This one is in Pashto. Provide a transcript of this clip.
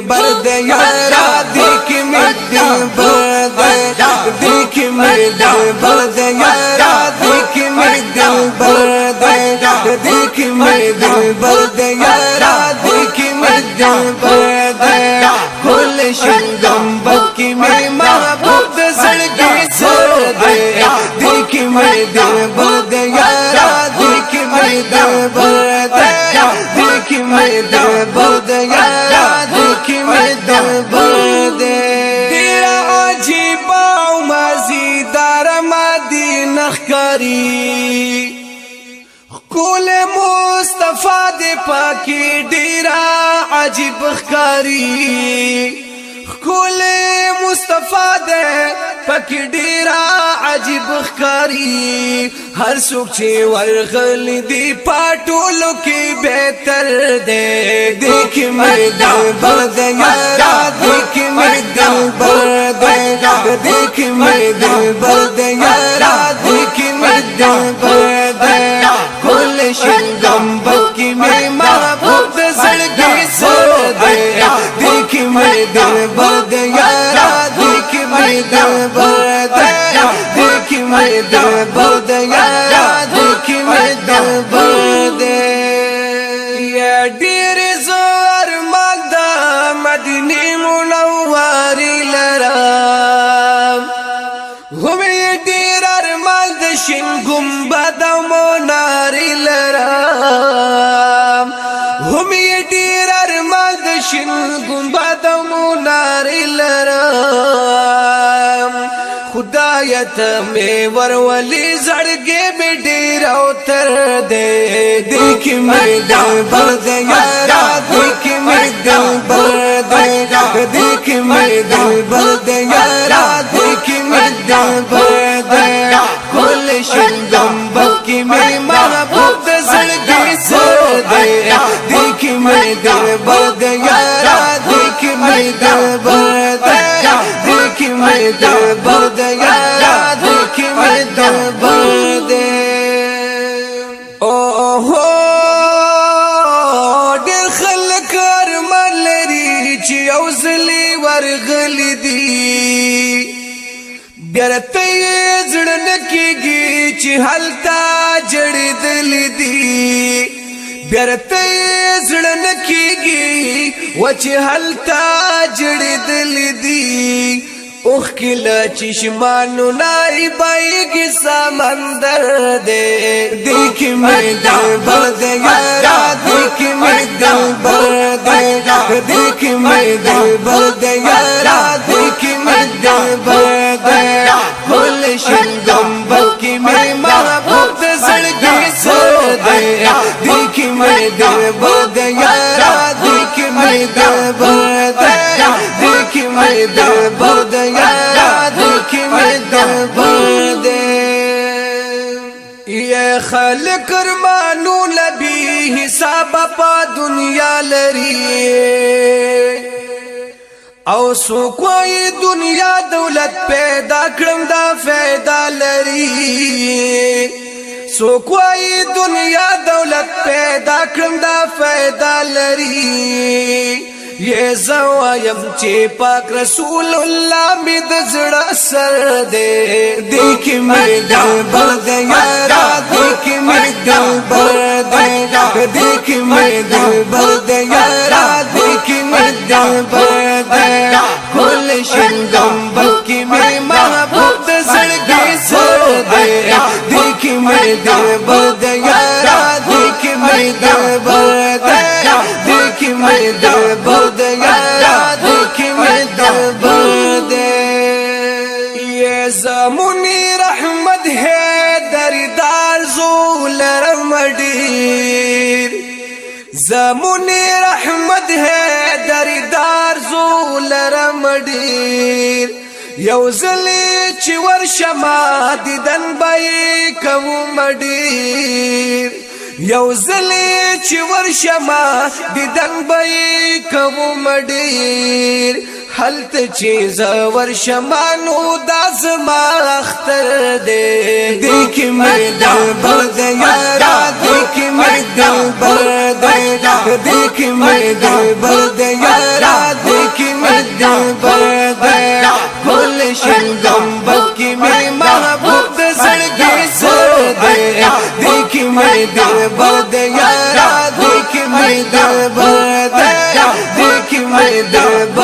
برد یارا دیکھ میں دل برد دیکھ میں دل برد یارا دیکھ میں دل برد دیکھ میں دل برد یارا دیکھ میں دل برد کھل شنگم بکی میں محبوب زڑگی سرد دیکھ میں دل برد یارا دیکھ میں دل برد دیکھ میں دل برد یارا دیکھ میں دل برد تیرا عجیب و مزیدار مدینہ کری کول مصطفیٰ دے پاکی ڈیرا عجیب خکاری کول مصطفیٰ دے پاکی ڈیرا عجیب خکاری ہر سوک چی ورغل دی پاٹولو کی بہتر دے دیکھ میں دل برد یارا دیکھ میں دل برد دیکھ میں دل برد یارا دیکھ میں دل برد کل شنگم بکی میں محبوب زڑگی سرد دیکھ میں دل برد یارا دیکھ میں دل برد دیکھ میں دل برد یارا دیکھ میں دل برد یا ڈیر زور مالدہ مدینی منواری لرام ہمیں ڈیر ارمال دشن گنبد مناری لرام ہمیں ڈیر ارمال دشن گنبد مناری لرام خدایت میں ورولی زڑگے میں ڈیر اوتر دے دیکھ میں دل برد یارا دیکھ میں دل برد دیکھ میں دل برد یارا دیکھ میں دل برد کل شنگم بکی میں محبوب زڑگی سرد دیکھ میں دل برد یارا دیکھ میں دل برد دیکھ میں دل برد یارا دیکھ میں دل برد اوہو ڈیر خلق ارمان لري چې یو ځلې ورغلی دي بیرته یې زړه نه کېږي چې هلته جړېدلي دي بیرته یې زړه نه کېږي و چې هلته جړېدلي دي اوخ کلا چشمانو نائی بائیگی سمندر دے دیکھ میں دل برد یارا دیکھ میں دل برد دیکھ میں دل برد یارا دیکھ میں دل برد کل شنگم بکی میں محبوب زڑگی سرد دیکھ میں دل برد یارا دیکھ میں دل برد دیکھ میں دل برد یارا دیکھ میں دل برد یہ خلق ارمانو نبی حساب پا دنیا لری او سو کوئی دنیا دولت پیدا کرم دا فیدا لری سو کوئی دنیا دولت پیدا کرم دا فیدا لری یہ زوایم چی پاک رسول اللہ می دزڑا سر دے دیکھ میں دل برد یارا دیکھ میں دل برد دیکھ میں دل برد یارا دیکھ میں دل برد کل شنگم بکی میں محبوب زڑگی سرد دیکھ میں دل برد یارا دیکھ میں دل برد دیکھ میں دل برد یارا دیکھ میں دل برد یہ زمونی رحمت ہے دردار زولر مڈیر زمونی رحمت ہے دردار زولر مڈیر یوزلی چی ورشما دیدن بائی کو مڈیر یوزلی چی ورشما دیدن بائی کو مڈیر حلت چیز ورشمانو دازما اختر دے دیکھ میں دل برد یارا دیکھ میں دل برد دیکھ میں دل برد یارا میں دل برد یارا دیکھ میں دل برد دیکھ میں دل برد